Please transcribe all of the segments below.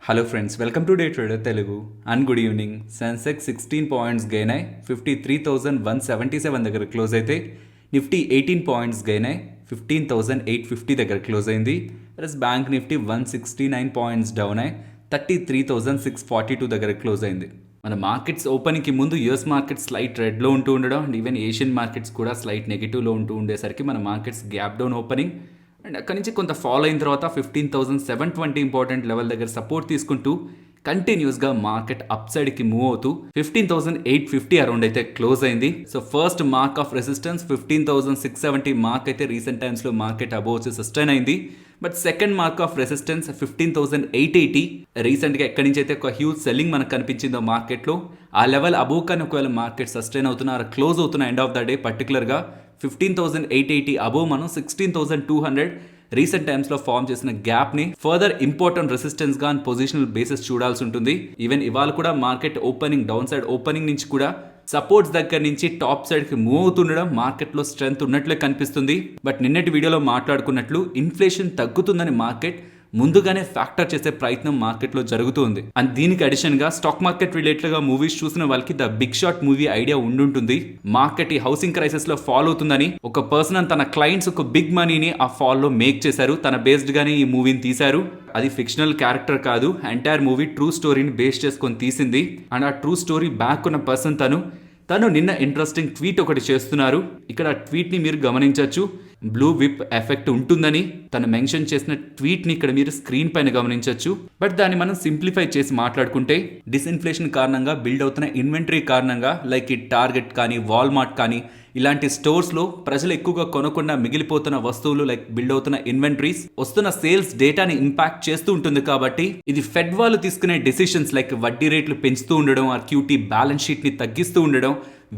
Hello friends, welcome to day trader Telugu and good evening. Sensex 16 points gain అయి 53,177 దగ్గర close అయితే Nifty 18 points gain అయి 15,850 దగ్గర క్లోజ్ అయింది. Plus bank Nifty 169 points down అయి 33,642 దగ్గర క్లోజ్ అయింది. మన మార్కెట్స్ ఓపెనింగ్కి ముందు యూఎస్ మార్కెట్స్ స్లైట్ రెడ్లో ఉంటూ ఉండడం అండ్ ఈవెన్ ఏషియన్ మార్కెట్స్ కూడా స్లైట్ నెగిటివ్లో ఉంటూ ఉండేసరికి మన markets gap down opening and అక్కడి నుంచి కొంత ఫాలో అయిన తర్వాత 15,720 ఇంపార్టెంట్ లెవెల్ దగ్గర సపోర్ట్ తీసుకుంటూ కంటిన్యూస్గా మార్కెట్ అప్ సైడ్కి మూవ్ అవుతూ 15,850 అరౌండ్ అయితే క్లోజ్ అయింది. So first mark of resistance 15,670 mark అయితే రీసెంట్ టైమ్స్లో మార్కెట్ అబోవ్ వచ్చి సస్టైన్ అయింది. But second mark of resistance 15,880 రీసెంట్గా ఎక్కడి నుంచి అయితే ఒక హ్యూజ్ సెల్లింగ్ మనకు కనిపించిందో మార్కెట్లో ఆ లెవెల్ అబోవ్ కానీ ఒకవేళ మార్కెట్ సస్టైన్ అవుతున్నారు క్లోజ్ అవుతున్న ఎండ్ ఆఫ్ ద డే పర్టికులర్గా 15,880 అబోవ్ మనం 16,200 రీసెంట్ టైమ్స్లో ఫామ్ చేసిన గ్యాప్ని ఫర్దర్ ఇంపార్టెంట్ రెసిస్టెన్స్గా అండ్ పొజిషనల్ బేసిస్ చూడాల్సి ఉంటుంది. ఈవెన్ ఇవాళ కూడా market opening down side opening నుంచి కూడా సపోర్ట్స్ దగ్గర నుంచి టాప్ సైడ్కి మూవ్ అవుతుండడం మార్కెట్లో స్ట్రెంత్ ఉన్నట్లే కనిపిస్తుంది. బట్ నిన్నటి వీడియోలో మాట్లాడుకున్నట్లు ఇన్ఫ్లేషన్ తగ్గుతుందని మార్కెట్ ముందుగానే ఫ్యాక్టర్ చేసే ప్రయత్నం మార్కెట్లో జరుగుతుంది. అండ్ దీనికి అడిషన్గా స్టాక్ మార్కెట్ రిలేటెడ్గా మూవీస్ చూసిన వాళ్ళకి the big short movie idea ఉండుంటుంది. మార్కెట్ ఈ హౌసింగ్ క్రైసిస్లో ఫాల్ అవుతుందని ఒక పర్సన్ తన క్లయింట్స్ ఒక బిగ్ మనీని ఆ ఫాల్లో మేక్ చేశారు. తన బేస్డ్గానే ఈ మూవీని తీశారు. అది ఫిక్షనల్ క్యారెక్టర్ కాదు, ఎంటైర్ మూవీ ట్రూ స్టోరీని బేస్ చేసుకొని తీసింది. అండ్ ఆ ట్రూ స్టోరీ బ్యాక్ ఉన్న పర్సన్ తను నిన్న ఇంట్రెస్టింగ్ ట్వీట్ ఒకటి చేస్తున్నారు. ఇక్కడ ట్వీట్ని మీరు గమనించవచ్చు. బ్లూ విప్ ఎఫెక్ట్ ఉంటుందని తను మెన్షన్ చేసిన ట్వీట్ని ఇక్కడ మీరు స్క్రీన్ పైన గమనించవచ్చు. బట్ దాన్ని మనం సింప్లిఫై చేసి మాట్లాడుకుంటే డిస్ఇన్ఫ్లేషన్ కారణంగా బిల్డ్ అవుతున్న ఇన్వెంటరీ కారణంగా లైక్ ఈ టార్గెట్ కానీ వాల్మార్ట్ కానీ ఇలాంటి స్టోర్స్లో ప్రజలు ఎక్కువగా కొనకుండా మిగిలిపోతున్న వస్తువులు లైక్ బిల్డ్ అవుతున్న ఇన్వెంటరీస్ వస్తున్న సేల్స్ డేటాని ఇంపాక్ట్ చేస్తూ ఉంటుంది. కాబట్టి ఇది ఫెడ్ వాళ్ళు తీసుకునే డెసిషన్స్ లైక్ వడ్డీ రేట్లు పెంచుతూ ఉండడం, ఆ క్యూటీ బ్యాలెన్స్ షీట్ని తగ్గిస్తూ ఉండడం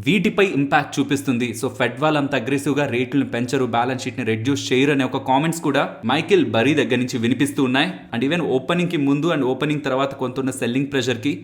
వీటిపై ఇంపాక్ట్ చూపిస్తుంది. సో ఫెడ్ వాళ్ళు అంత అగ్రెసివ్గా రేట్లను పెంచరు, బ్యాలెన్స్ షీట్ని రెడ్యూస్ చేయరు అనే ఒక కామెంట్స్ కూడా మైకేల్ బరీ దగ్గర నుంచి వినిపిస్తూ ఉన్నాయి. అండ్ ఈవెన్ ఓపెనింగ్కి ముందు అండ్ ఓపెనింగ్ తర్వాత కొంత సెల్లింగ్ ప్రెషర్కి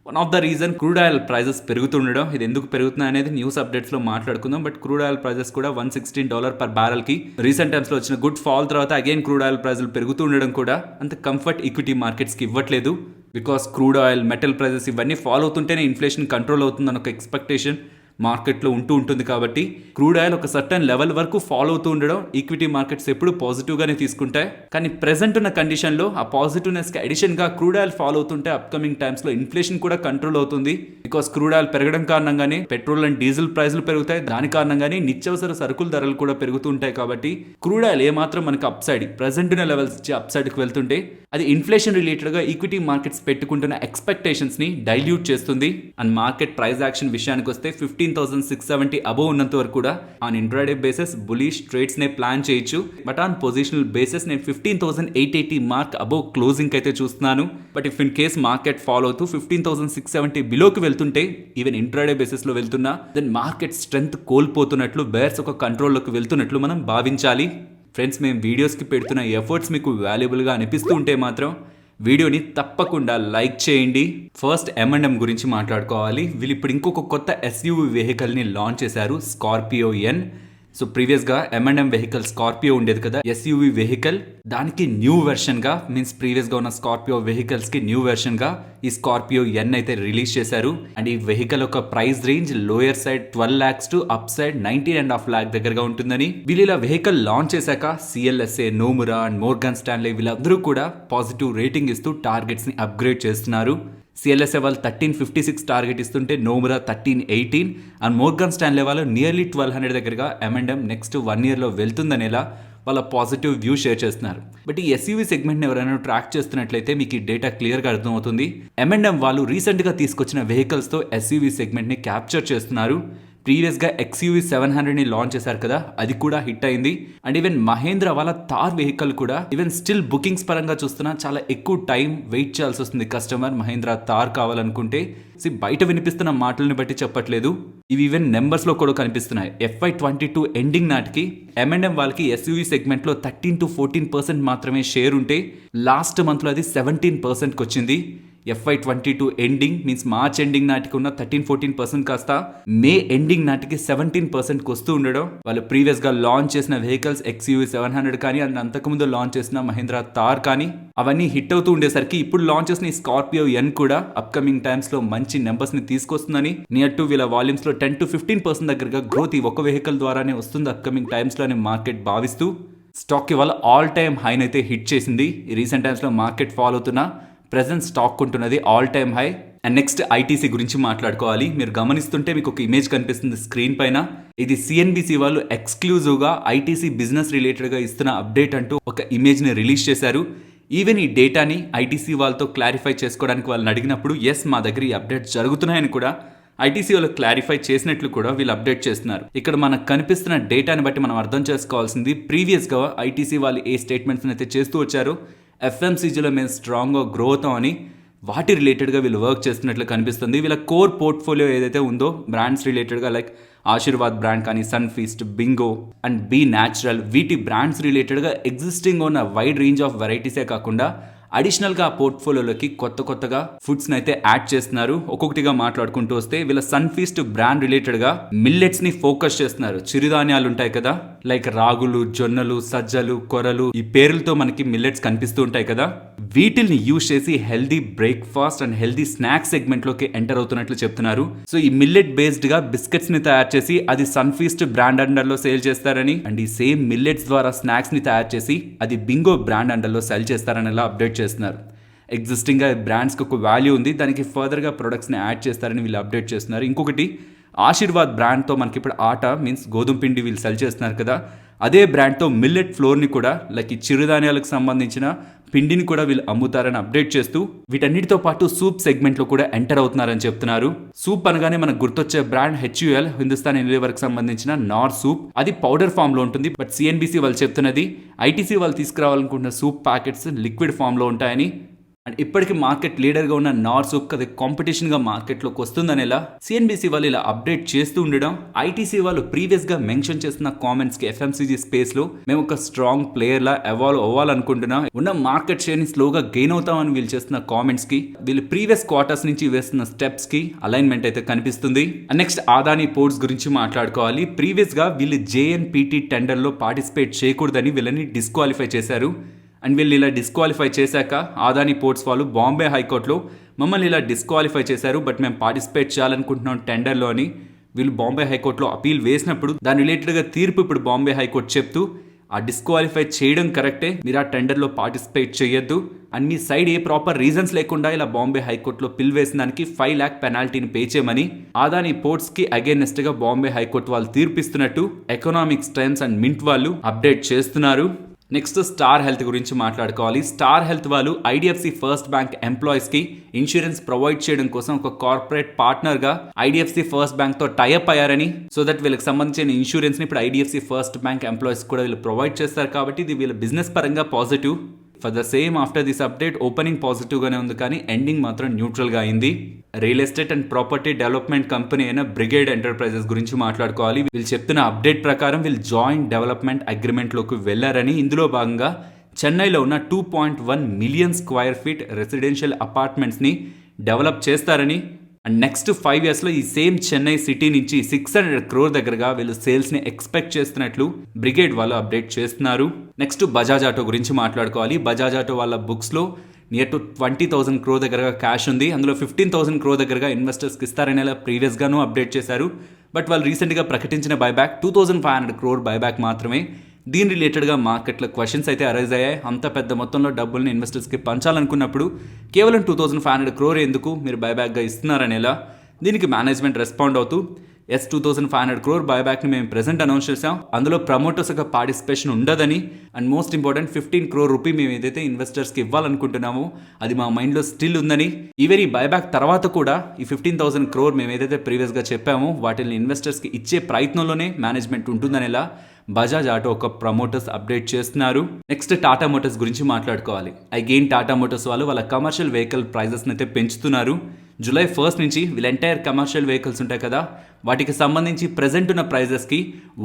one of the reason crude oil prices పెరుగుతుండడం. ఇది ఎందుకు పెరుగుతున్నాయి అనేది న్యూస్ అప్డేట్స్లో మాట్లాడుకుందాం. బట్ క్రూడ్ ఆయిల్ ప్రైజెస్ కూడా $116 పర్ బ్యారెల్కి రీసెంట్ టైమ్స్లో వచ్చిన గుడ్ ఫాల్ తర్వాత అగైన్ క్రూడ్ ఆయిల్ ప్రైజులు పెరుగుతూ ఉండడం కూడా అంత కంఫర్ట్ ఈక్విటీ మార్కెట్స్కి ఇవ్వట్లేదు. Because crude oil metal prices ఇవన్నీ ఫాలో అవుతుంటేనే ఇన్ఫ్లేషన్ కంట్రోల్ అవుతుందని ఒక ఎక్స్పెక్టేషన్ మార్కెట్లో ఉంటుంది. కాబట్టి క్రూడ్ ఆయిల్ ఒక సర్టన్ లెవెల్ వరకు ఫాలో అవుతూ ఉండడం ఈక్విటీ మార్కెట్స్ ఎప్పుడు పాజిటివ్గానే తీసుకుంటాయి. కానీ ప్రెసెంట్ ఉన్న కండిషన్లో ఆ పాజిటివ్నెస్కి అడిషన్గా క్రూడ్ ఆయిల్ ఫాలో అవుతుంటే అప్కమింగ్ టైమ్స్లో ఇన్ఫ్లేషన్ కూడా కంట్రోల్ అవుతుంది. బికాస్ క్రూడ్ ఆయిల్ పెరగడం కారణంగానే పెట్రోల్ అండ్ డీజిల్ ప్రైస్లు పెరుగుతాయి. దాని కారణంగానే నిత్యావసర సరుకుల ధరలు కూడా పెరుగుతూ ఉంటాయి. కాబట్టి క్రూడ్ ఆయిల్ ఏమాత్రం మనకు అప్ సైడ్ ప్రెసెంట్ ఉన్న లెవెల్స్ ఇచ్చి అప్ సైడ్కి వెళ్తుంటే అది ఇన్ఫ్లేషన్ రిలేటెడ్గా ఈక్విటీ మార్కెట్స్ పెట్టుకుంటున్న ఎక్స్పెక్టేషన్స్ని డైల్యూట్ చేస్తుంది. అండ్ మార్కెట్ ప్రైస్ యాక్షన్ విషయానికి వస్తే 15,670 అబోవ్ ఉన్నంత వరకు కూడా on intraday basis bullish trades నే ప్లాన్ చేయొచ్చు. బట్ ఆన్ పొజిషనల్ బేసిస్ నేను 15,880 మార్క్ అబోవ్ క్లోజింగ్ అయితే చూస్తున్నాను. But if in case market follow అవుతూ 15,670 బిలోకి వెళ్తుంటే ఈవెన్ ఇంట్రాడే బేసిస్ లో వెళ్తున్నా దెన్ మార్కెట్ స్ట్రెంత్ కోల్పోతున్నట్లు, బేర్స్ ఒక కంట్రోల్లోకి వెళ్తున్నట్లు మనం భావించాలి. ఫ్రెండ్స్, మేము వీడియోస్కి పెడుతున్న ఎఫర్ట్స్ మీకు వాల్యుబుల్గా అనిపిస్తూ ఉంటే మాత్రం వీడియోని తప్పకుండా లైక్ చేయండి. ఫస్ట్ M&M గురించి మాట్లాడుకోవాలి. వీళ్ళు ఇప్పుడు ఇంకొక కొత్త ఎస్యూవీ వెహికల్ని లాంచ్ చేశారు, స్కార్పియో ఎన్. సో ప్రీవియస్గా M&M వెహికల్ స్కార్పియో ఉండేది కదా, ఎస్యూవీ వెహికల్. దానికి న్యూ వెర్షన్గా మీన్స్ ప్రీవియస్గా ఉన్న స్కార్పియో వెహికల్స్కి న్యూ వెర్షన్గా ఈ స్కార్పియో ఎన్ అయితే రిలీజ్ చేశారు. అండ్ ఈ వెహికల్ ఒక price range lower side 12 lakhs to up side 19.5 lakh దగ్గరగా ఉంటుందని వీళ్ళు ఇలా వెహికల్ లాంచ్ చేశాక CLSA, నోమురా అండ్ మోర్గాన్ స్టాన్లే వీళ్ళందరూ కూడా పాజిటివ్ రేటింగ్ ఇస్తూ టార్గెట్స్ని అప్గ్రేడ్ చేస్తున్నారు. CLSA వాళ్ళు 1356 టార్గెట్ ఇస్తుంటే నోమురా 1318 అండ్ మోర్గాన్ స్టాన్లే వాళ్ళు నియర్లీ 1200 దగ్గరగా M&M నెక్స్ట్ 1 yearలో వెళ్తుందనేలా వాళ్ళ పాజిటివ్ వ్యూ షేర్ చేస్తున్నారు. బట్ ఈ ఎస్యూవీ సెగ్మెంట్ని ఎవరైనా ట్రాక్ చేస్తున్నట్లయితే మీకు ఈ డేటా క్లియర్గా అర్థమవుతుంది. M&M వాళ్ళు రీసెంట్గా తీసుకొచ్చిన వెహికల్స్తో ఎస్యూవీ సెగ్మెంట్ని క్యాప్చర్ చేస్తున్నారు. ప్రీవియస్గా XUV 700ని లాంచ్ చేశారు కదా, అది కూడా హిట్ అయింది. అండ్ ఈవెన్ మహేంద్ర వాళ్ళ థార్ వెహికల్ కూడా ఈవెన్ స్టిల్ బుకింగ్స్ పరంగా చూస్తున్నా చాలా ఎక్కువ టైం వెయిట్ చేయాల్సి వస్తుంది కస్టమర్ మహేంద్ర థార్ కావాలనుకుంటే. బయట వినిపిస్తున్న మాటలను బట్టి చెప్పట్లేదు, ఇవి ఈవెన్ నెంబర్స్లో కూడా కనిపిస్తున్నాయి. FY22 ఎండింగ్ నాటికి M&M వాళ్ళకి ఎస్యూవీ సెగ్మెంట్లో 13 to 14% మాత్రమే షేర్ ఉంటే లాస్ట్ మంత్లో అది 17%కి వచ్చింది. FY22 ending means March ending నాటికి ఉన్న 13-14% కాస్త మే ఎండింగ్ నాటికి 17%కి వస్తూ ఉండడం, వాళ్ళు ప్రీవియస్ గా లాంచ్ చేసిన వెహికల్స్ XUV 700 కానీ అండ్ అంతకుముందు లాంచ్ చేసిన మహీంద్రా థార్ కానీ అవన్నీ హిట్ అవుతూ ఉండేసరికి ఇప్పుడు లాంచ్ చేసిన ఈ స్కార్పియో ఎన్ కూడా అప్కమింగ్ టైమ్స్ లో మంచి నెంబర్స్ ని తీసుకొస్తుందని, నియర్ టు వీళ్ళ వాల్యూమ్స్ లో 10-15% దగ్గరగా గ్రోత్ ఈ ఒక్క వెహికల్ ద్వారానే వస్తుంది అప్కమింగ్ టైమ్స్ లో అని మార్కెట్ భావిస్తూ స్టాక్ ఇవాళ ఆల్ టైమ్ హైన్ అయితే హిట్ చేసింది. రీసెంట్ టైమ్స్ లో మార్కెట్ ఫాలో అవుతున్న ప్రెసెంట్ స్టాక్ ఉంటున్నది all time high. And next ITC గురించి మాట్లాడుకోవాలి. మీరు గమనిస్తుంటే మీకు ఒక ఇమేజ్ కనిపిస్తుంది స్క్రీన్ పైన. ఇది CNBC వాళ్ళు ఎక్స్క్లూజివ్ గా ఐటీసీ బిజినెస్ రిలేటెడ్ గా ఇస్తున్న అప్డేట్ అంటూ ఒక ఇమేజ్ ని రిలీజ్ చేశారు. ఈవెన్ ఈ డేటాని ఐటీసీ వాళ్ళతో క్లారిఫై చేసుకోవడానికి వాళ్ళని అడిగినప్పుడు ఎస్ మా దగ్గర ఈ అప్డేట్ జరుగుతున్నాయని కూడా ఐటీసీ వాళ్ళు క్లారిఫై చేసినట్లు కూడా వీళ్ళు అప్డేట్ చేస్తున్నారు. ఇక్కడ మనకు కనిపిస్తున్న డేటాని బట్టి మనం అర్థం చేసుకోవాల్సింది, ప్రీవియస్గా ఐటీసీ వాళ్ళు ఏ స్టేట్మెంట్స్ అయితే చేస్తూ వచ్చారో FMCGలో మేము స్ట్రాంగ్గా గ్రో అవుతామని వాటి రిలేటెడ్గా వీళ్ళు వర్క్ చేస్తున్నట్లు కనిపిస్తుంది. వీళ్ళ కోర్ పోర్ట్ఫోలియో ఏదైతే ఉందో బ్రాండ్స్ రిలేటెడ్గా లైక్ ఆశీర్వాద్ బ్రాండ్ కానీ, Sunfeast, Bingo and B Natural, వీటి బ్రాండ్స్ రిలేటెడ్గా ఎగ్జిస్టింగ్ ఉన్న వైడ్ రేంజ్ ఆఫ్ వెరైటీసే కాకుండా అడిషనల్గా ఆ పోర్ట్ఫోలియోలోకి కొత్తగా ఫుడ్స్ని అయితే యాడ్ చేస్తున్నారు. ఒక్కొక్కటిగా మాట్లాడుకుంటూ వస్తే వీళ్ళ సన్ఫీస్ట్ బ్రాండ్ రిలేటెడ్గా మిల్లెట్స్ని ఫోకస్ చేస్తున్నారు. చిరుధాన్యాలు ఉంటాయి కదా, లైక్ రాగులు, జొన్నలు, సజ్జలు, కొరలు, ఈ పేర్లతో మనకి మిల్లెట్స్ కనిపిస్తూ ఉంటాయి కదా, వీటిల్ని యూజ్ చేసి healthy breakfast and healthy snacks సెగ్మెంట్లోకి ఎంటర్ అవుతున్నట్లు చెప్తున్నారు. సో ఈ మిల్లెట్ బేస్డ్గా బిస్కెట్స్ని తయారు చేసి అది సన్ఫీస్ట్ బ్రాండ్ అండర్లో సేల్ చేస్తారని, అండ్ ఈ సేమ్ మిల్లెట్స్ ద్వారా స్నాక్స్ని తయారు చేసి అది బింగో బ్రాండ్ అండర్లో సెల్ చేస్తారని ఇలా అప్డేట్ చేస్తున్నారు. ఎగ్జిస్టింగ్గా బ్రాండ్స్కి ఒక వాల్యూ ఉంది, దానికి ఫర్దర్గా ప్రొడక్ట్స్ని యాడ్ చేస్తారని వీళ్ళు అప్డేట్ చేస్తున్నారు. ఇంకొకటి ఆశీర్వాద్ బ్రాండ్తో మనకి ఇప్పుడు ఆటా మీన్స్ గోధుమ పిండి వీళ్ళు సెల్ చేస్తున్నారు కదా, అదే బ్రాండ్తో మిల్లెట్ ఫ్లోర్ని కూడా లైక్ ఈ చిరుధాన్యాలకు సంబంధించిన పిండిని కూడా వీళ్ళు అమ్ముతారని అప్డేట్ చేస్తూ వీటన్నిటితో పాటు సూప్ సెగ్మెంట్లో కూడా ఎంటర్ అవుతున్నారని చెప్తున్నారు. సూప్ అనగానే మనకు గుర్తొచ్చే బ్రాండ్ HUL, హిందుస్థాన్ యూనిలివర్కి సంబంధించిన నార్ సూప్. అది పౌడర్ ఫామ్లో ఉంటుంది. బట్ CNBC వాళ్ళు చెప్తున్నది ఐటీసీ వాళ్ళు తీసుకురావాలనుకుంటున్న సూప్ ప్యాకెట్స్ లిక్విడ్ ఫామ్లో ఉంటాయని, అండ్ ఇప్పటికీ మార్కెట్ లీడర్గా ఉన్న నార్ సూప్ అది కాంపిటీషన్గా మార్కెట్లోకి వస్తుందనేలా CNBC వాళ్ళు ఇలా అప్డేట్ చేస్తూ ఉండడం, ఐటీసీ వాళ్ళు ప్రీవియస్గా మెన్షన్ చేస్తున్న కామెంట్స్కి FMCG స్పేస్లో మేము ఒక స్ట్రాంగ్ ప్లేయర్లా ఎవాల్వ్ అవ్వాలనుకుంటున్నాం, ఉన్న మార్కెట్ షేర్ని స్లోగా గెయిన్ అవుతామని వీళ్ళు చేస్తున్న కామెంట్స్కి వీళ్ళు ప్రీవియస్ క్వార్టర్స్ నుంచి వేస్తున్న స్టెప్స్కి అలైన్మెంట్ అయితే కనిపిస్తుంది. అండ్ నెక్స్ట్ అదానీ పోర్ట్స్ గురించి మాట్లాడుకోవాలి. ప్రీవియస్గా వీళ్ళు JNPT టెండర్లో పార్టిసిపేట్ చేయకూడదని వీళ్ళని డిస్క్వాలిఫై చేశారు. అండ్ వీళ్ళు ఇలా డిస్క్వాలిఫై చేశాక అదానీ పోర్ట్స్ వాళ్ళు బాంబే హైకోర్టులో మమ్మల్ని ఇలా డిస్క్వాలిఫై చేశారు, బట్ మేము పార్టిసిపేట్ చేయాలనుకుంటున్నాం టెండర్లో అని వీళ్ళు బాంబే హైకోర్టులో అపీల్ వేసినప్పుడు దాని రిలేటెడ్గా తీర్పు ఇప్పుడు బాంబే హైకోర్టు చెప్తూ ఆ డిస్క్వాలిఫై చేయడం కరెక్టే, మీరు ఆ టెండర్లో పార్టిసిపేట్ చేయొద్దు and me side a proper reasons లేకుండా ఇలా బాంబే హైకోర్టులో పిల్ వేసిన దానికి 5 lakh పెనాల్టీని పే చేయమని అదానీ పోర్ట్స్కి అగేనెస్ట్గా బాంబే హైకోర్టు వాళ్ళు తీర్పిస్తున్నట్టు ఎకనామిక్స్ టైమ్స్ అండ్ మింట్ వాళ్ళు అప్డేట్ చేస్తున్నారు. నెక్స్ట్ స్టార్ హెల్త్ గురించి మాట్లాడుకోవాలి. స్టార్ హెల్త్ వాళ్ళు IDFC ఫస్ట్ బ్యాంక్ ఎంప్లాయీస్కి ఇన్సూరెన్స్ ప్రొవైడ్ చేయడం కోసం ఒక కార్పొరేట్ పార్ట్నర్గా IDFC ఫస్ట్ బ్యాంక్తో టైఅప్ అయ్యారని, సో దట్ వీళ్ళకి సంబంధించిన ఇన్సూరెన్స్ని ఇప్పుడు IDFC ఫస్ట్ బ్యాంక్ ఎంప్లాయీస్ కూడా వీళ్ళు ప్రొవైడ్ చేస్తారు కాబట్టి ఇది వీళ్ళ బిజినెస్ పరంగా positive. For the same after this update opening పాజిటివ్గానే ఉంది కానీ ఎండింగ్ మాత్రం న్యూట్రల్గా అయింది. Real estate and property development company అయిన బ్రిగేడ్ ఎంటర్ప్రైజెస్ గురించి మాట్లాడుకోవాలి. వీళ్ళు చెప్తున్న అప్డేట్ ప్రకారం వీళ్ళు జాయింట్ డెవలప్మెంట్ అగ్రిమెంట్లోకి వెళ్లారని, ఇందులో భాగంగా చెన్నైలో ఉన్న 2.1 మిలియన్ స్క్వేర్ ఫీట్ రెసిడెన్షియల్ అపార్ట్మెంట్స్ని డెవలప్ చేస్తారని, అండ్ నెక్స్ట్ 5 yearsలో ఈ సేమ్ చెన్నై సిటీ నుంచి 600 crore దగ్గరగా వీళ్ళు సేల్స్ని ఎక్స్పెక్ట్ చేస్తున్నట్లు బ్రిగేడ్ వాళ్ళు అప్డేట్ చేస్తున్నారు. నెక్స్ట్ బజాజ్ ఆటో గురించి మాట్లాడుకోవాలి. బజాజ్ ఆటో వాళ్ళ బుక్స్లో నియర్ టు 20,000 crore దగ్గరగా క్యాష్ ఉంది. అందులో 15,000 crore దగ్గరగా ఇన్వెస్టర్స్కి ఇస్తారనేలా ప్రీవియస్గాను అప్డేట్ చేశారు. బట్ వాళ్ళు రీసెంట్గా ప్రకటించిన బైబ్యాక్ 2,500 crore బైబ్యాక్ మాత్రమే. దీని రిలేటెడ్గా మార్కెట్లో క్వశ్చన్స్ అయితే అరైజ్ అయ్యాయి. అంత పెద్ద మొత్తంలో డబ్బుల్ని ఇన్వెస్టర్స్కి పంచాలనుకున్నప్పుడు కేవలం 2,500 crore ఎందుకు మీరు బైబ్యాక్గా ఇస్తున్నారనేలా దీనికి మేనేజ్మెంట్ రెస్పాండ్ అవుతూ 2,500 crore బైబ్యాక్ని మేము ప్రెసెంట్ అనౌన్స్ చేసాం, అందులో ప్రమోటర్స్ యొక్క పార్టిసిపేషన్ ఉండదని, and most important 15 crore rupee మేము ఏదైతే ఇన్వెస్టర్స్కి ఇవ్వాలనుకుంటున్నామో అది మా మైండ్లో స్టిల్ ఉందని, ఈవెన్ ఈ బైబ్యాక్ తర్వాత కూడా ఈ 15,000 crore మేము ఏదైతే ప్రీవియస్గా చెప్పామో వాటిని ఇన్వెస్టర్స్కి ఇచ్చే ప్రయత్నంలోనే మేనేజ్మెంట్ ఉంటుందనేలా బజాజ్ ఆటో ఒక ప్రమోటర్స్ అప్డేట్ చేస్తున్నారు. నెక్స్ట్ టాటా మోటార్స్ గురించి మాట్లాడుకోవాలి. టాటా మోటార్స్ వాళ్ళు వాళ్ళ కమర్షియల్ వెహికల్ ప్రైజెస్ని అయితే పెంచుతున్నారు. జూలై 1 నుంచి వీళ్ళ ఎంటైర్ కమర్షియల్ వెహికల్స్ ఉంటాయి కదా, వాటికి సంబంధించి ప్రెజెంట్ ఉన్న ప్రైజెస్కి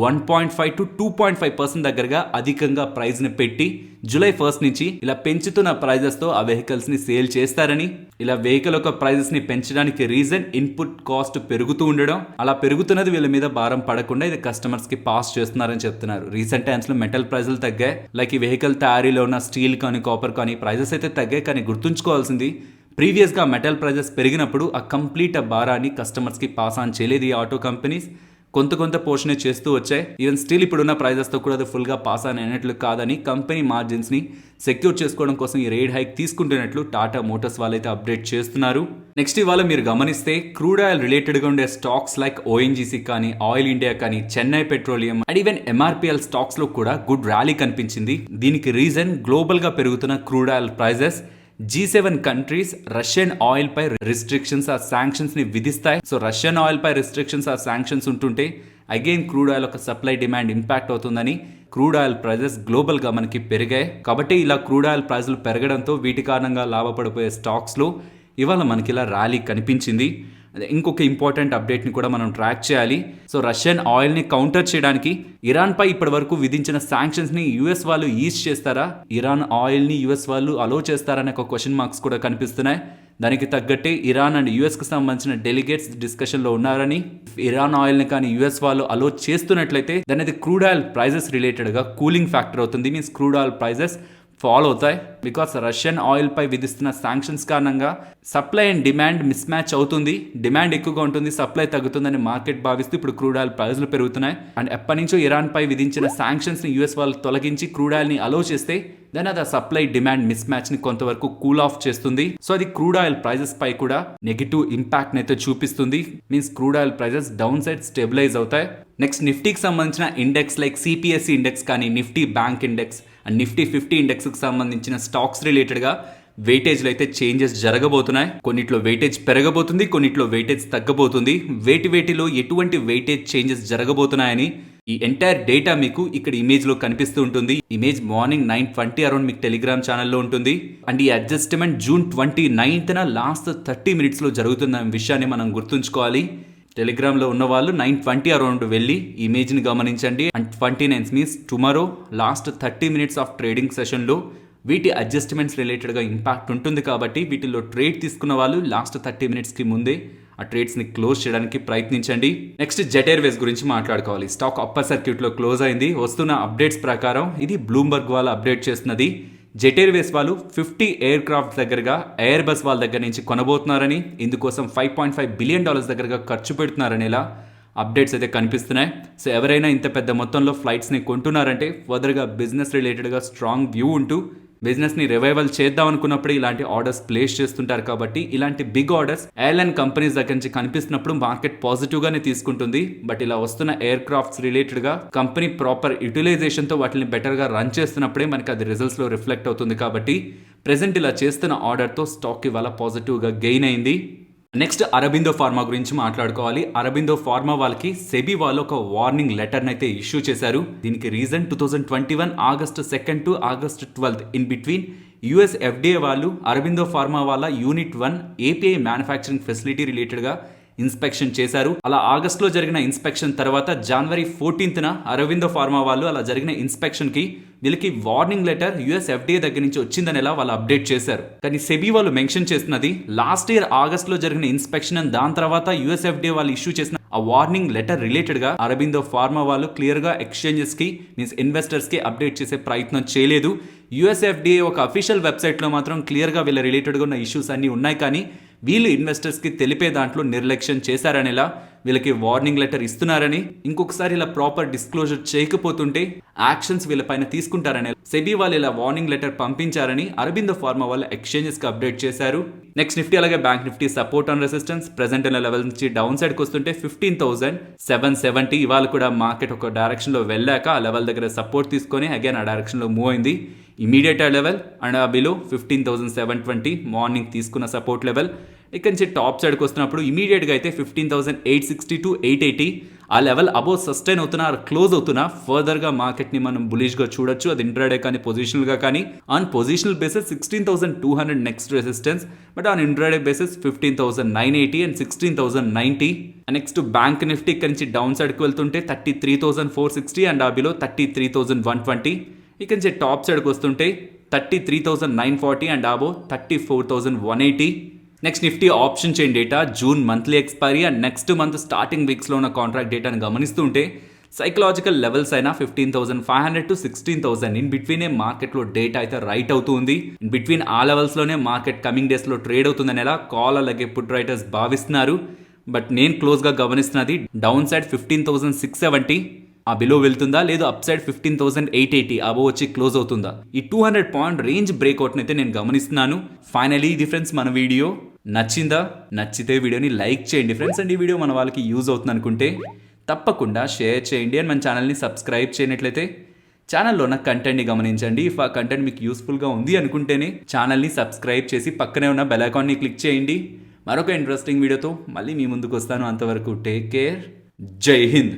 1.5 to 2.5% దగ్గరగా అధికంగా ప్రైజ్ని పెట్టి జూలై 1 నుంచి ఇలా పెంచుతున్న ప్రైజెస్తో ఆ వెహికల్స్ని సేల్ చేస్తారని, ఇలా వెహికల్ యొక్క ప్రైజెస్ని పెంచడానికి రీజన్ ఇన్పుట్ కాస్ట్ పెరుగుతూ ఉండడం, అలా పెరుగుతున్నది వీళ్ళ మీద భారం పడకుండా ఇది కస్టమర్స్కి పాస్ చేస్తున్నారని చెప్తున్నారు. రీసెంట్ టైమ్స్లో మెటల్ ప్రైజులు తగ్గాయి, లైక్ ఈ వెహికల్ తయారీలో ఉన్న స్టీల్ కానీ కాపర్ కానీ ప్రైజెస్ అయితే తగ్గాయి. కానీ గుర్తుంచుకోవాల్సింది, ప్రీవియస్గా మెటల్ ప్రైజెస్ పెరిగినప్పుడు ఆ కంప్లీట్ భారాన్ని కస్టమర్స్కి పాస్ ఆన్ చేయలేదు ఈ ఆటో కంపెనీస్. కొంత పోర్షనే చేస్తూ వచ్చాయి. ఈవెన్ స్టిల్ ఇప్పుడున్న ప్రైజెస్తో కూడా అది ఫుల్గా పాస్ ఆన్ అయినట్లు కాదని కంపెనీ మార్జిన్స్ని సెక్యూర్ చేసుకోవడం కోసం ఈ రేట్ హైక్ తీసుకుంటున్నట్లు టాటా మోటార్స్ వాళ్ళైతే అప్డేట్ చేస్తున్నారు. నెక్స్ట్ ఇవాళ మీరు గమనిస్తే క్రూడ్ ఆయిల్ రిలేటెడ్గా ఉండే స్టాక్స్ లైక్ ఓఎన్జీసీ కానీ, ఆయిల్ ఇండియా కానీ, Chennai petroleum and even MRPL స్టాక్స్లో కూడా గుడ్ ర్యాలీ కనిపించింది. దీనికి రీజన్ గ్లోబల్గా పెరుగుతున్న crude oil prices. G7 countries Russian oil పై రిస్ట్రిక్షన్స్ ఆ శాంక్షన్స్ ని విధిస్తాయి. సో రష్యన్ ఆయిల్ పై రిస్ట్రిక్షన్స్ ఆ శాంక్షన్స్ ఉంటుంటే అగైన్ క్రూడ్ ఆయిల్ ఒక సప్లై డిమాండ్ ఇంపాక్ట్ అవుతుందని క్రూడ్ ఆయిల్ ప్రైజెస్ గ్లోబల్ గా మనకి పెరిగాయి. కాబట్టి ఇలా క్రూడ్ ఆయిల్ ప్రైజులు పెరగడంతో వీటి కారణంగా లాభపడిపోయే స్టాక్స్ లో ఇవాళ మనకి ఇలా ర్యాలీ కనిపించింది. ఇంకొక ఇంపార్టెంట్ అప్డేట్ని కూడా మనం ట్రాక్ చేయాలి. సో రష్యన్ ఆయిల్ని కౌంటర్ చేయడానికి ఇరాన్పై ఇప్పటి వరకు విధించిన శాంక్షన్స్ని యూఎస్ వాళ్ళు ఈజ్ చేస్తారా, ఇరాన్ ఆయిల్ని యూఎస్ వాళ్ళు అలో చేస్తారనే ఒక క్వశ్చన్ మార్క్స్ కూడా కనిపిస్తున్నాయి. దానికి తగ్గట్టే ఇరాన్ అండ్ యూఎస్కి సంబంధించిన డెలిగేట్స్ డిస్కషన్లో ఉన్నారని, ఇరాన్ ఆయిల్ని కానీ యూఎస్ వాళ్ళు అలో చేస్తున్నట్లయితే దాని అది క్రూడ్ ఆయిల్ ప్రైజెస్ రిలేటెడ్గా కూలింగ్ ఫ్యాక్టర్ అవుతుంది. Means crude oil prices fall అవుతాయి. బికాస్ రష్యన్ ఆయిల్ పై విధిస్తున్న శాంక్షన్స్ కారణంగా supply and demand mismatch అవుతుంది. డిమాండ్ ఎక్కువగా ఉంటుంది, సప్లై తగ్గుతుందని మార్కెట్ భావిస్తూ ఇప్పుడు క్రూడ్ ఆయిల్ ప్రైజులు పెరుగుతున్నాయి. అండ్ ఎప్పటి నుంచో ఇరాన్ పై విధించిన శాంక్షన్స్ ని యూఎస్ వాళ్ళు తొలగించి క్రూడ్ ఆయిల్ ని అలో చేస్తే దాని అది సప్లై డిమాండ్ మిస్ మ్యాచ్ ని కొంతవరకు కూల్ ఆఫ్ చేస్తుంది. సో అది క్రూడ్ ఆయిల్ ప్రైజెస్ పై కూడా నెగిటివ్ ఇంపాక్ట్ అయితే చూపిస్తుంది. Means crude oil prices down side stabilize అవుతాయి. నెక్స్ట్ నిఫ్టీకి సంబంధించిన ఇండెక్స్ లైక్ సిపిఎస్సి ఇండెక్స్ కానీ, Nifty bank index and Nifty 50 ఇండెక్స్కి సంబంధించిన స్టాక్స్ రిలేటెడ్గా వెయిటేజ్లో అయితే చేంజెస్ జరగబోతున్నాయి. కొన్నిట్లో వెయిటేజ్ పెరగబోతుంది, కొన్నిట్లో వెయిటేజ్ తగ్గబోతుంది. వేటిలో ఎటువంటి వెయిటేజ్ చేంజెస్ జరగబోతున్నాయని ఈ ఎంటైర్ డేటా మీకు ఇక్కడ ఇమేజ్ లో కనిపిస్తూ ఉంటుంది. ఇమేజ్ మార్నింగ్ 9:20 అరౌండ్ మీకు టెలిగ్రామ్ ఛానల్లో ఉంటుంది. అండ్ ఈ అడ్జస్ట్మెంట్ జూన్ 29న లాస్ట్ 30 minutes లో జరుగుతున్న విషయాన్ని మనం గుర్తుంచుకోవాలి. టెలిగ్రామ్లో ఉన్న వాళ్ళు 9:20 అరౌండ్ వెళ్ళి ఇమేజ్ని గమనించండి. And 29 means tomorrow last 30 minutes of trading సెషన్లో వీటి అడ్జస్ట్మెంట్స్ రిలేటెడ్గా ఇంపాక్ట్ ఉంటుంది. కాబట్టి వీటిలో ట్రేడ్ తీసుకున్న వాళ్ళు లాస్ట్ 30 minutesకి ముందే ఆ ట్రేడ్స్ని క్లోజ్ చేయడానికి ప్రయత్నించండి. నెక్స్ట్ జెట్ ఎయిర్వేస్ గురించి మాట్లాడుకోవాలి. స్టాక్ అప్పర్ సర్క్యూట్లో క్లోజ్ అయింది. వస్తున్న అప్డేట్స్ ప్రకారం ఇది బ్లూంబర్గ్ వాళ్ళు అప్డేట్ చేస్తున్నది. జెట్ ఎయిర్వేస్ వాళ్ళు 50 ఎయిర్ క్రాఫ్ట్ దగ్గరగా ఎయిర్ బస్ వాళ్ళ దగ్గర నుంచి కొనబోతున్నారని, ఇందుకోసం $5.5 billion దగ్గరగా ఖర్చు పెడుతున్నారని ఇలా అప్డేట్స్ అయితే కనిపిస్తున్నాయి. సో ఎవరైనా ఇంత పెద్ద మొత్తంలో ఫ్లైట్స్ని కొంటున్నారంటే ఫర్దర్గా బిజినెస్ రిలేటెడ్గా స్ట్రాంగ్ వ్యూ ఉంటూ బిజినెస్ని రివైవల్ చేద్దాం అనుకున్నప్పుడు ఇలాంటి ఆర్డర్స్ ప్లేస్ చేస్తుంటారు. కాబట్టి ఇలాంటి బిగ్ ఆర్డర్స్ ఎయిర్లైన్ కంపెనీస్ దగ్గర నుంచి కనిపిస్తున్నప్పుడు మార్కెట్ పాజిటివ్గానే తీసుకుంటుంది. బట్ ఇలా వస్తున్న ఎయిర్ క్రాఫ్ట్స్ రిలేటెడ్గా కంపెనీ ప్రాపర్ యూటిలైజేషన్తో వాటిని బెటర్గా రన్ చేస్తున్నప్పుడే మనకి అది రిజల్ట్స్లో రిఫ్లెక్ట్ అవుతుంది. కాబట్టి ప్రెసెంట్ ఇలా చేస్తున్న ఆర్డర్తో స్టాక్ ఇవాళ పాజిటివ్గా గెయిన్ అయింది. నెక్స్ట్ అరబిందో ఫార్మా గురించి మాట్లాడుకోవాలి. అరబిందో ఫార్మా వాళ్ళకి సెబీ వాళ్ళు ఒక వార్నింగ్ లెటర్ అయితే ఇష్యూ చేశారు. దీనికి reason 2021 August 2 to August 12 in between US FDA వాళ్ళు అరబిందో ఫార్మా వాళ్ళ యూనిట్ 1 ఏపీఐ మ్యానుఫ్యాక్చరింగ్ ఫెసిలిటీ రిలేటెడ్గా ఇన్స్పెక్షన్ చేశారు. అలా ఆగస్టులో జరిగిన ఇన్స్పెక్షన్ తర్వాత January 14న అరబిందో ఫార్మా వాళ్ళు అలా జరిగిన ఇన్స్పెక్షన్ కి వీళ్ళకి వార్నింగ్ లెటర్ యుఎస్ ఎఫ్డిఏ దగ్గర నుంచి వచ్చిందని ఎలా వాళ్ళు అప్డేట్ చేశారు. కానీ సెబీ వాళ్ళు మెన్షన్ చేస్తున్నది లాస్ట్ ఇయర్ ఆగస్టులో జరిగిన ఇన్స్పెక్షన్ అండ్ దాని తర్వాత యుఎస్ ఎఫ్డిఏ వాళ్ళు ఇష్యూ చేసిన ఆ వార్నింగ్ లెటర్ రిలేటెడ్ గా అరబిందో ఫార్మా వాళ్ళు క్లియర్ గా ఎక్స్చేంజెస్ కి మీన్స్ ఇన్వెస్టర్స్ కి అప్డేట్ చేసే ప్రయత్నం చేయలేదు. యుఎస్ ఎఫ్డిఏ ఒక అఫీషియల్ వెబ్సైట్ లో మాత్రం క్లియర్ గా వీళ్ళ రిలేటెడ్ గా ఉన్న ఇష్యూస్ అన్ని ఉన్నాయి. కానీ వీళ్ళు ఇన్వెస్టర్స్కి తెలిపే దాంట్లో నిర్లక్ష్యం చేశారనేలా వీళ్ళకి వార్నింగ్ లెటర్ ఇస్తున్నారని, ఇంకొకసారి ఇలా ప్రాపర్ డిస్క్లోజర్ చేయకపోతుంటే యాక్షన్స్ వీళ్ళపైన తీసుకుంటారని సెబీ వాళ్ళు ఇలా వార్నింగ్ లెటర్ పంపించారని అరబిందో ఫార్మా వాళ్ళు ఎక్స్చేంజెస్కి అప్డేట్ చేశారు. నెక్స్ట్ నిఫ్టీ అలాగే bank Nifty support and resistance present ఉన్న లెవెల్ నుంచి డౌన్ సైడ్కి వస్తుంటే 15,770 ఇవాళ కూడా మార్కెట్ ఒక డైరెక్షన్లో వెళ్ళాక ఆ లెవెల్ దగ్గర సపోర్ట్ తీసుకొని అగైన్ ఆ డైరెక్షన్లో మూవ్ అయింది. ఇమీడియట్ లెవెల్ అండ్ ఆ బిలో 15,720 మార్నింగ్ తీసుకున్న సపోర్ట్ లెవెల్. ఇక్కడ నుంచి టాప్ సైడ్కి వస్తున్నప్పుడు ఇమీడియట్గా అయితే 15,860 to 880 ఆ లెవెల్ అబోవ్ సస్టైన్ అవుతున్నా క్లోజ్ అవుతున్నా ఫర్దర్గా మార్కెట్ని మనం బులిష్గా చూడొచ్చు. అది ఇంట్రాడే కానీ పొజిషనల్గా కానీ. On positional basis 16,200 next resistance, but on intraday basis 15,980 and 16,090. Next bank Nifty ఇక్కడి నుంచి డౌన్ సైడ్కి వెళ్తుంటే 33,460 అండ్ ఆ బిలో 33,120. ఇక్కడి నుంచి టాప్ సైడ్కి వస్తుంటే 33,940 and above 34,180. Next Nifty option chain data June monthly expiry and next month starting వీక్స్లో ఉన్న కాంట్రాక్ట్ డేటాను గమనిస్తుంటే సైకలాజికల్ లెవెల్స్ అయినా 15,500 to 16,000 ఇన్ బిట్వీనే మార్కెట్లో డేటా అయితే రైట్ అవుతుంది. ఇన్ బిట్వీన్ ఆ లెవెల్స్లోనే మార్కెట్ కమింగ్ డేస్లో ట్రేడ్ అవుతుందని ఎలా కాల్ అలాగే పుట్ రైటర్స్ భావిస్తున్నారు. బట్ నేను క్లోజ్గా గమనిస్తున్నది డౌన్ సైడ్ 15,670 ఆ బిలో వెళ్తుందా లేదు అప్ సైడ్ 15,880 అబో వచ్చి క్లోజ్ అవుతుందా. ఈ 200 పాయింట్ రేంజ్ బ్రేక్అవుట్ని అయితే నేను గమనిస్తున్నాను. ఫైనలీ ఇది ఫ్రెండ్స్ మన వీడియో నచ్చిందా? నచ్చితే వీడియోని లైక్ చేయండి ఫ్రెండ్స్. అండ్ ఈ వీడియో మన వాళ్ళకి యూజ్ అవుతుంది అనుకుంటే తప్పకుండా షేర్ చేయండి. అండ్ మన ఛానల్ని సబ్స్క్రైబ్ చేయనట్లయితే ఛానల్లో ఉన్న కంటెంట్ని గమనించండి. ఇఫ్ ఆ కంటెంట్ మీకు యూస్ఫుల్గా ఉంది అనుకుంటేనే ఛానల్ని సబ్స్క్రైబ్ చేసి పక్కనే ఉన్న బెల్ ఐకాన్ని క్లిక్ చేయండి. మరొక ఇంట్రెస్టింగ్ వీడియోతో మళ్ళీ మీ ముందుకు వస్తాను. అంతవరకు టేక్ కేర్. జై హింద్.